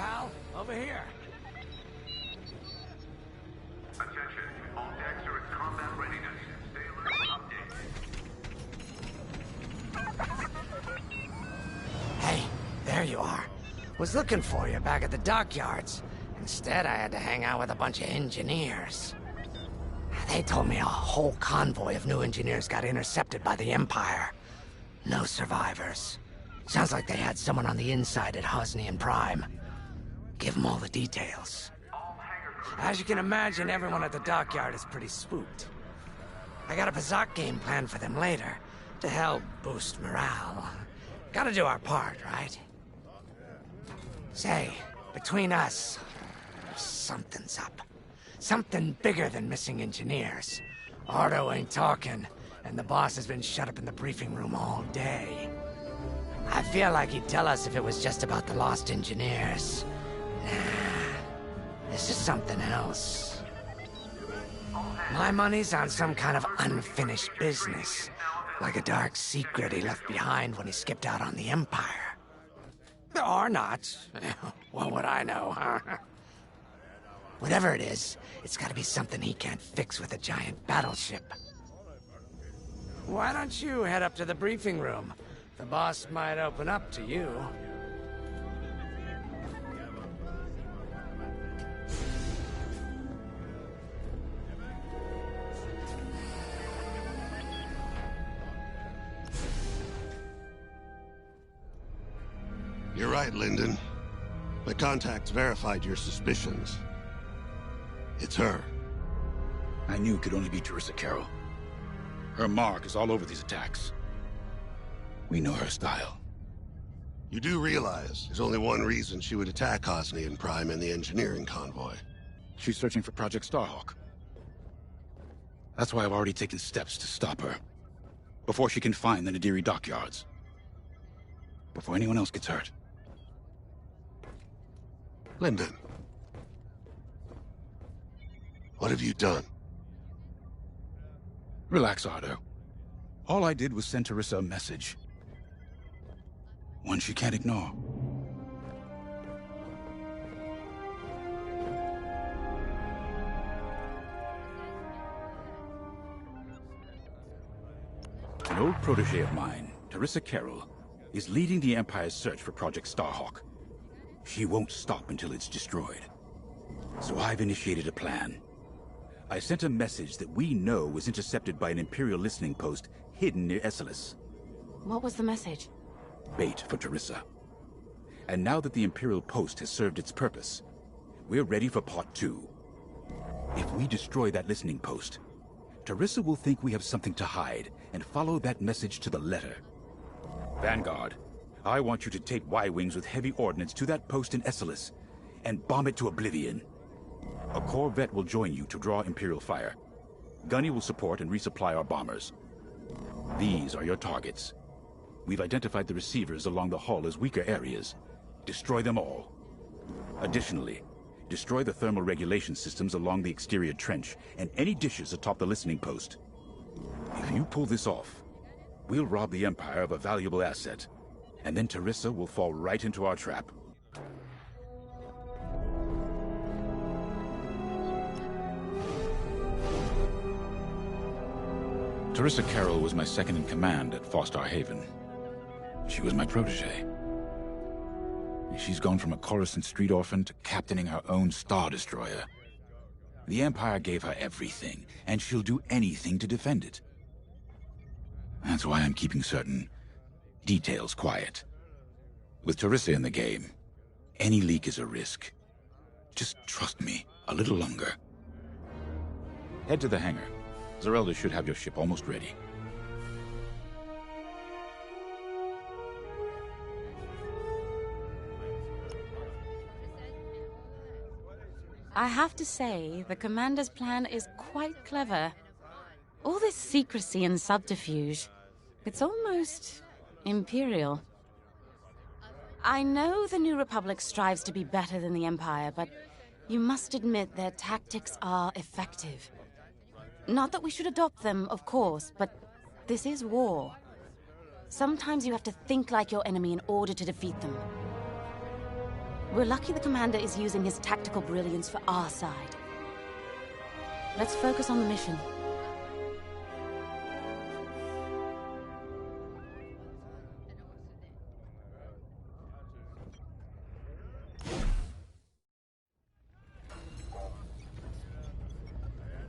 pal. Over here. Attention, all decks are in combat readiness. Stay alert for updates. Hey, there you are. Was looking for you back at the dockyards. Instead, I had to hang out with a bunch of engineers. They told me a whole convoy of new engineers got intercepted by the Empire. No survivors. Sounds like they had someone on the inside at Hosnian Prime. Give them all the details. As you can imagine, everyone at the dockyard is pretty spooked. I got a Pazak game planned for them later, to help boost morale. Gotta do our part, right? Say, between us, something's up. Something bigger than missing engineers. Ardo ain't talking, and the boss has been shut up in the briefing room all day. I feel like he'd tell us if it was just about the lost engineers. Nah, this is something else. My money's on some kind of unfinished business, like a dark secret he left behind when he skipped out on the Empire. Or not. What would I know, huh? Whatever it is, it's gotta be something he can't fix with a giant battleship. Why don't you head up to the briefing room? The boss might open up to you. You're right, Lyndon. My contacts verified your suspicions. It's her. I knew it could only be Teresa Carroll. Her mark is all over these attacks. We know her style. You do realize there's only one reason she would attack Hosnian Prime and the engineering convoy. She's searching for Project Starhawk. That's why I've already taken steps to stop her. Before she can find the Nadiri dockyards. Before anyone else gets hurt. Lyndon. What have you done? Relax, Ardo. All I did was send Teresa a message. One she can't ignore. An old protege of mine, Teresa Carroll, is leading the Empire's search for Project Starhawk. She won't stop until it's destroyed. So I've initiated a plan. I sent a message that we know was intercepted by an Imperial listening post hidden near Esselis. What was the message? Bait for Teresa. And now that the Imperial post has served its purpose, we're ready for part 2. If we destroy that listening post, Teresa will think we have something to hide and follow that message to the letter. Vanguard, I want you to take Y-Wings with heavy ordnance to that post in Esselis and bomb it to oblivion. A corvette will join you to draw Imperial fire. Gunny will support and resupply our bombers. These are your targets. We've identified the receivers along the hull as weaker areas. Destroy them all. Additionally, destroy the thermal regulation systems along the exterior trench and any dishes atop the listening post. If you pull this off, we'll rob the Empire of a valuable asset, and then Teresa will fall right into our trap. Teresa Carroll was my second in command at Fostar Haven. She was my protege. She's gone from a Coruscant street orphan to captaining her own Star Destroyer. The Empire gave her everything, and she'll do anything to defend it. That's why I'm keeping certain details quiet. With Teresa in the game, any leak is a risk. Just trust me a little longer. Head to the hangar. Zerelda should have your ship almost ready. I have to say, the Commander's plan is quite clever. All this secrecy and subterfuge, it's almost Imperial. I know the New Republic strives to be better than the Empire, but you must admit their tactics are effective. Not that we should adopt them, of course, but this is war. Sometimes you have to think like your enemy in order to defeat them. We're lucky the commander is using his tactical brilliance for our side. Let's focus on the mission.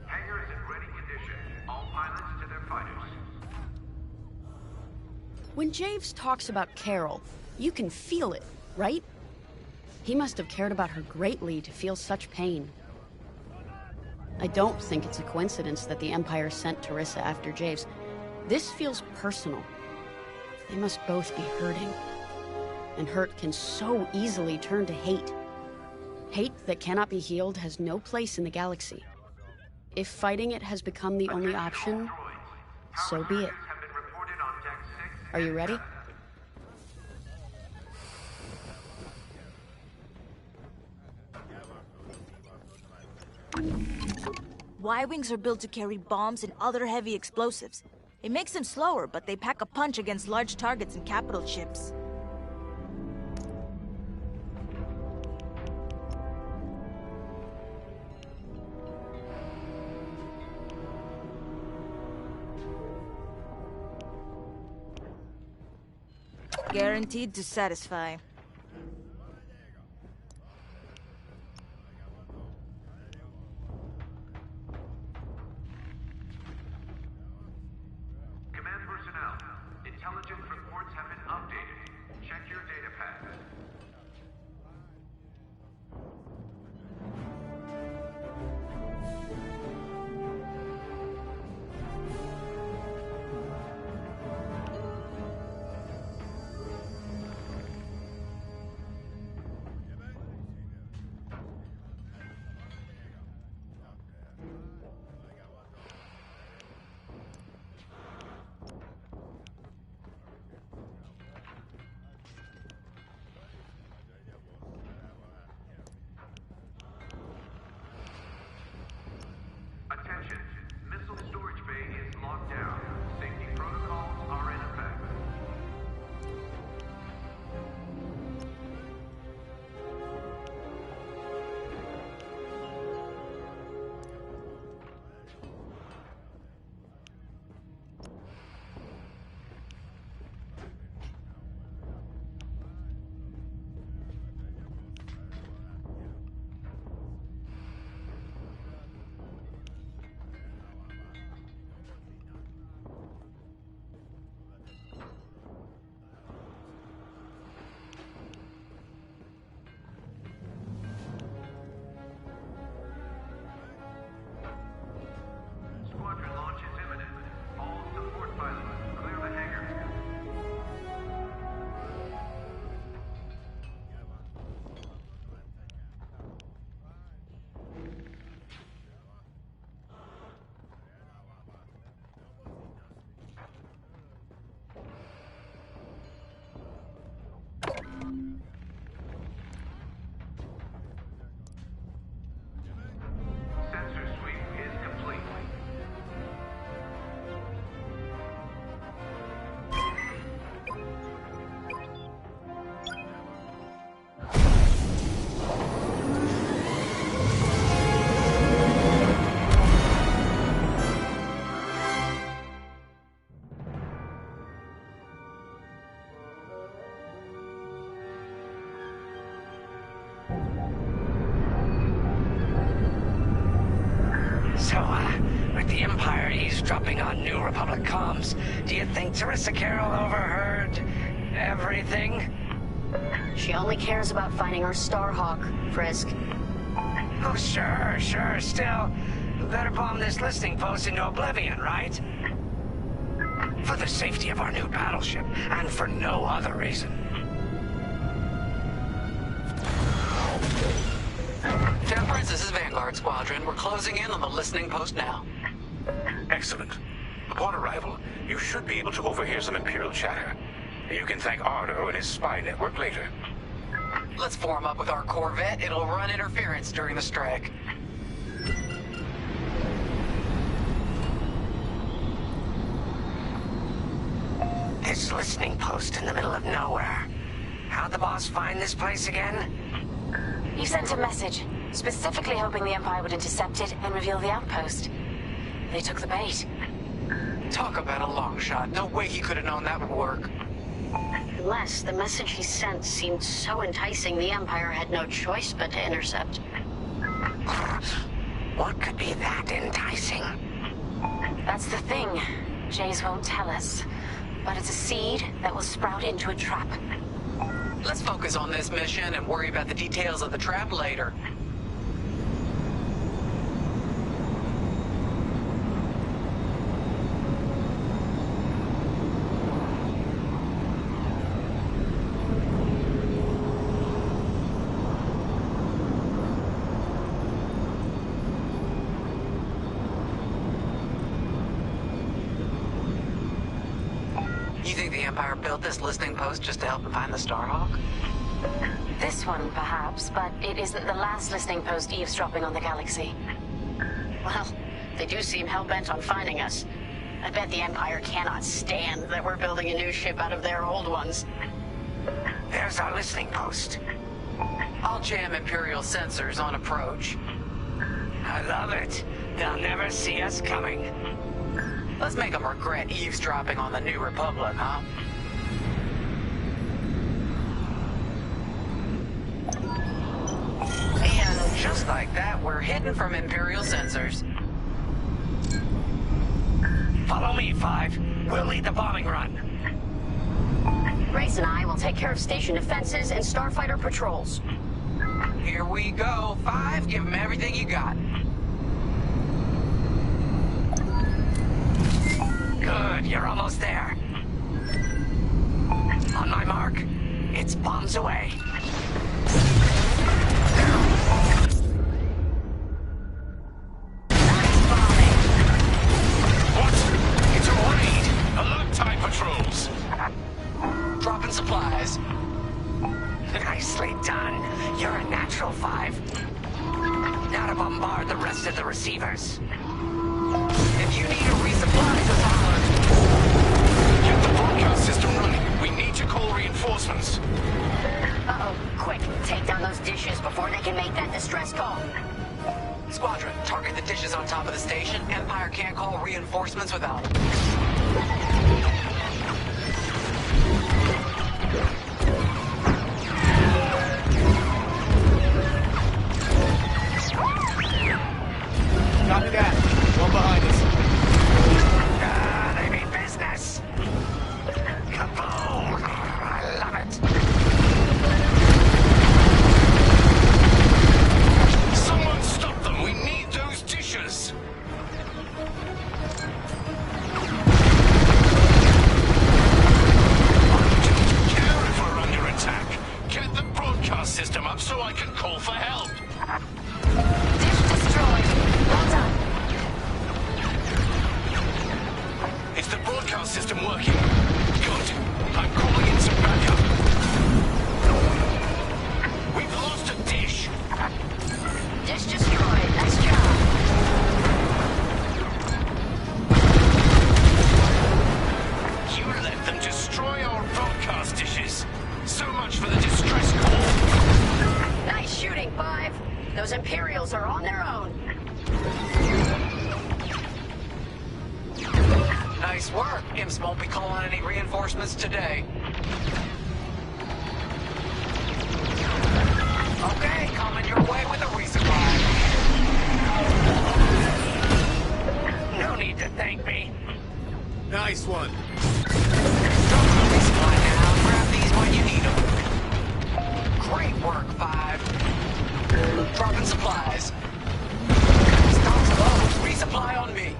Hangar is in ready condition. All pilots to their fighters. When Javes talks about Carol, you can feel it, right? He must have cared about her greatly to feel such pain. I don't think it's a coincidence that the Empire sent Teresa after Javes. This feels personal. They must both be hurting. And hurt can so easily turn to hate. Hate that cannot be healed has no place in the galaxy. If fighting it has become the only option, so be it. Have been reported on deck 6. Are you ready? Y-Wings are built to carry bombs and other heavy explosives. It makes them slower, but they pack a punch against large targets and capital ships. Guaranteed to satisfy. Command personnel, intelligence reports have been updated. Check your data pads. Attention, missile storage bay is locked down. Safety protocols are in effect. Squadron launch is imminent. All support pilots, clear the hangar. Sensor sweep is complete. So, with the Empire eavesdropping on New Republic comms, do you think Teresa Carroll overheard everything? She only cares about finding our Starhawk, Frisk. Oh, sure. Still, we better bomb this listening post into oblivion, right? For the safety of our new battleship, and for no other reason. Temperance, this is Vanguard Squadron. We're closing in on the listening post now. Excellent. Upon arrival, you should be able to overhear some Imperial chatter. You can thank Ardo and his spy network later. Let's form up with our Corvette. It'll run interference during the strike. This listening post in the middle of nowhere. How'd the boss find this place again? He sent a message, specifically hoping the Empire would intercept it and reveal the outpost. They took the bait. Talk about a long shot. No way he could have known that would work. Unless the message he sent seemed so enticing the Empire had no choice but to intercept. What could be that enticing? That's the thing. Jays won't tell us. But it's a seed that will sprout into a trap. Let's focus on this mission and worry about the details of the trap later. You think the Empire built this listening post just to help them find the Starhawk? This one, perhaps, but it isn't the last listening post eavesdropping on the galaxy. Well, they do seem hell-bent on finding us. I bet the Empire cannot stand that we're building a new ship out of their old ones. There's our listening post. I'll jam Imperial sensors on approach. I love it. They'll never see us coming. Let's make them regret eavesdropping on the New Republic, huh? And just like that, we're hidden from Imperial sensors. Follow me, Five. We'll lead the bombing run. Grace and I will take care of station defenses and starfighter patrols. Here we go. 5, give them everything you got. Good, you're almost there. On my mark. It's bombs away. What? It's a raid! Alert time patrols! Dropping supplies. Nicely done. You're a natural, Five. Now to bombard the rest of the receivers. If you need a resupply, just holler. Get the broadcast system running. We need to call reinforcements. Uh-oh. Quick, take down those dishes before they can make that distress call. Squadron, target the dishes on top of the station. Empire can't call reinforcements without them. Copy that. One behind us. They mean business. Kaboom! I love it. Someone stop them! We need those dishes! Don't care if we're under attack. Get the broadcast system up so I can call for help. Dish destroyed. Well done. Is the broadcast system working? Good. I'm calling in some backup. We've lost a dish. Dish destroyed. Nice job. You let them destroy our broadcast dishes. So much for the distress call. Nice shooting, Five. Those Imperials are on their own. Nice work. Imps won't be calling any reinforcements today. Okay, coming your way with a resupply. No need to thank me. Nice one. Drop the resupply now. Grab these when you need them. Great work, 5. Dropping supplies. Stock's low. Resupply on me.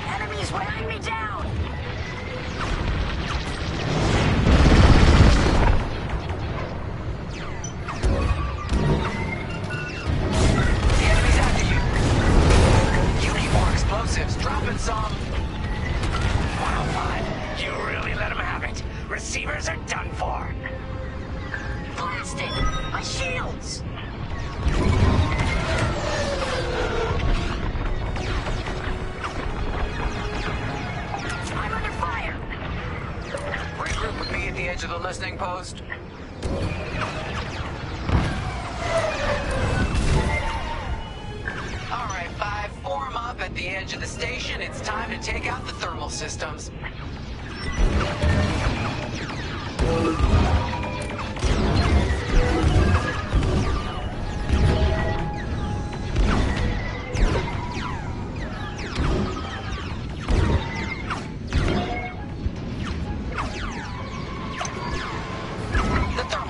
Enemies wearing me down. The enemy's after you. You need more explosives. Dropping some. Wow, Five. You really let them have it. Receivers are done for. Blasted! My shields! edge of the listening post. Alright, 5, form up at the edge of the station. It's time to take out the thermal systems.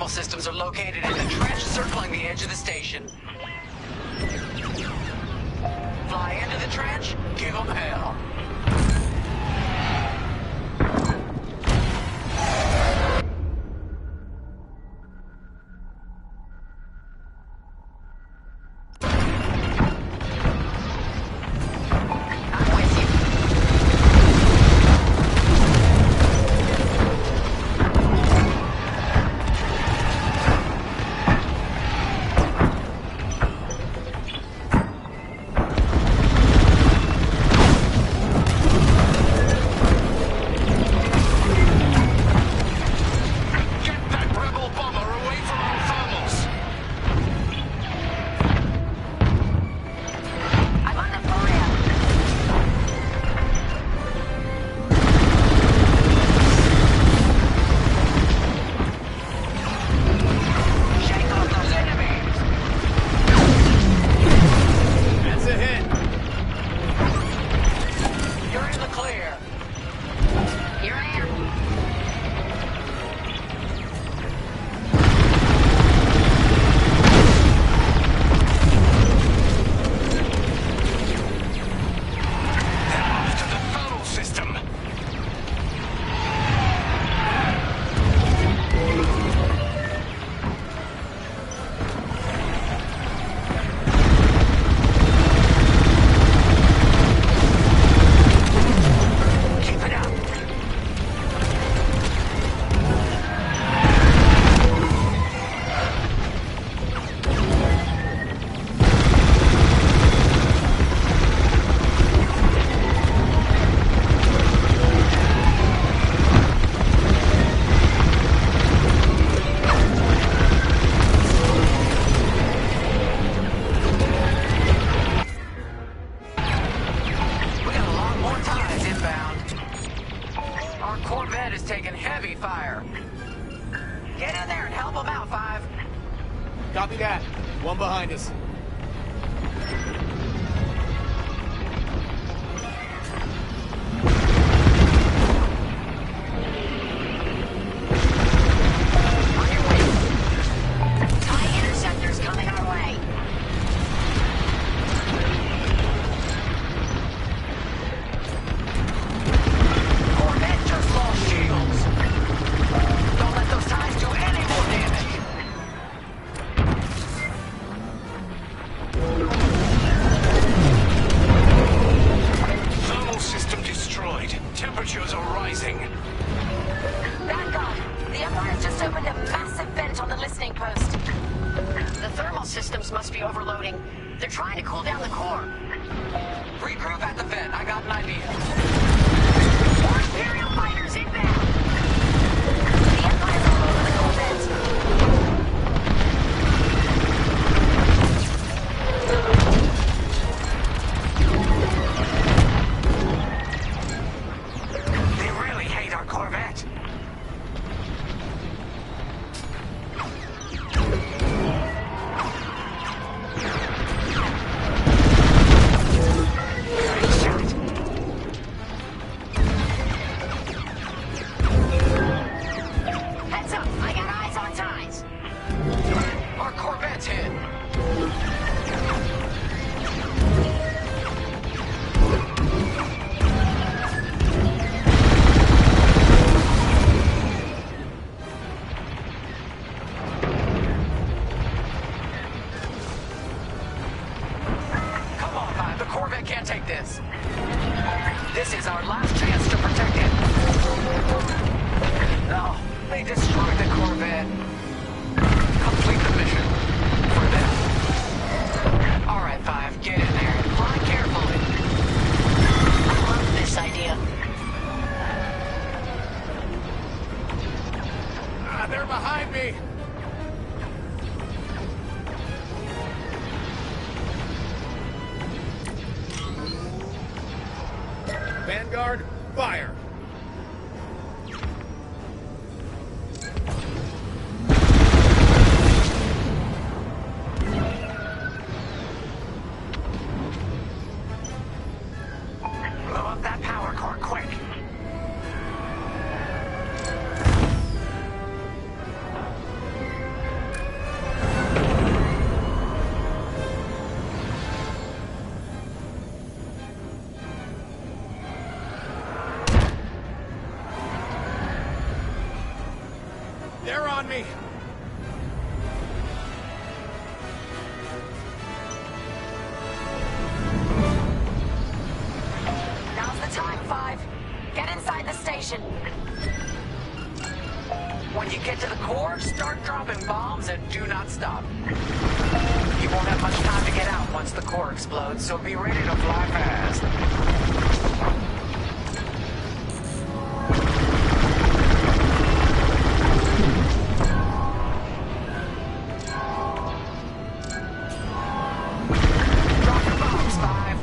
Systems are located in the trench circling the edge of the station. Fly into the trench, give them hell. Copy that. One behind us. This is our last chance to protect it. No, they destroyed the Corvette. Complete the mission. For them. All right, 5, get in there and fly carefully. I love this idea. Vanguard, fire! Blow up that power core, quick! They're on me! Now's the time, Five. Get inside the station. When you get to the core, start dropping bombs and do not stop. You won't have much time to get out once the core explodes, so be ready to fly fast. Drop your bombs, Five.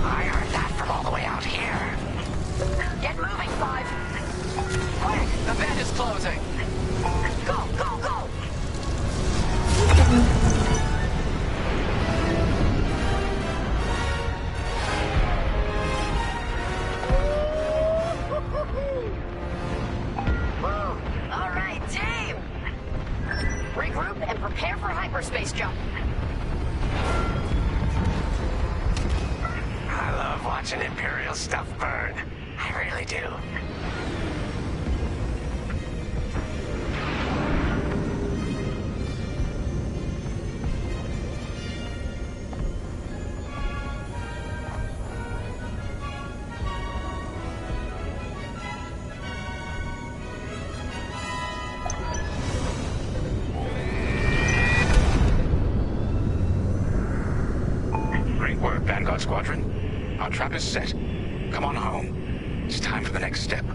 I heard that from all the way out here. Get moving, Five. Quick, the vent is closing. Go, go, go! Woo! All right, team! Regroup and prepare for hyperspace jump. I love watching Imperial stuff burn. I really do. Great work, Vanguard Squadron. Our trap is set. Come on home. It's time for the next step.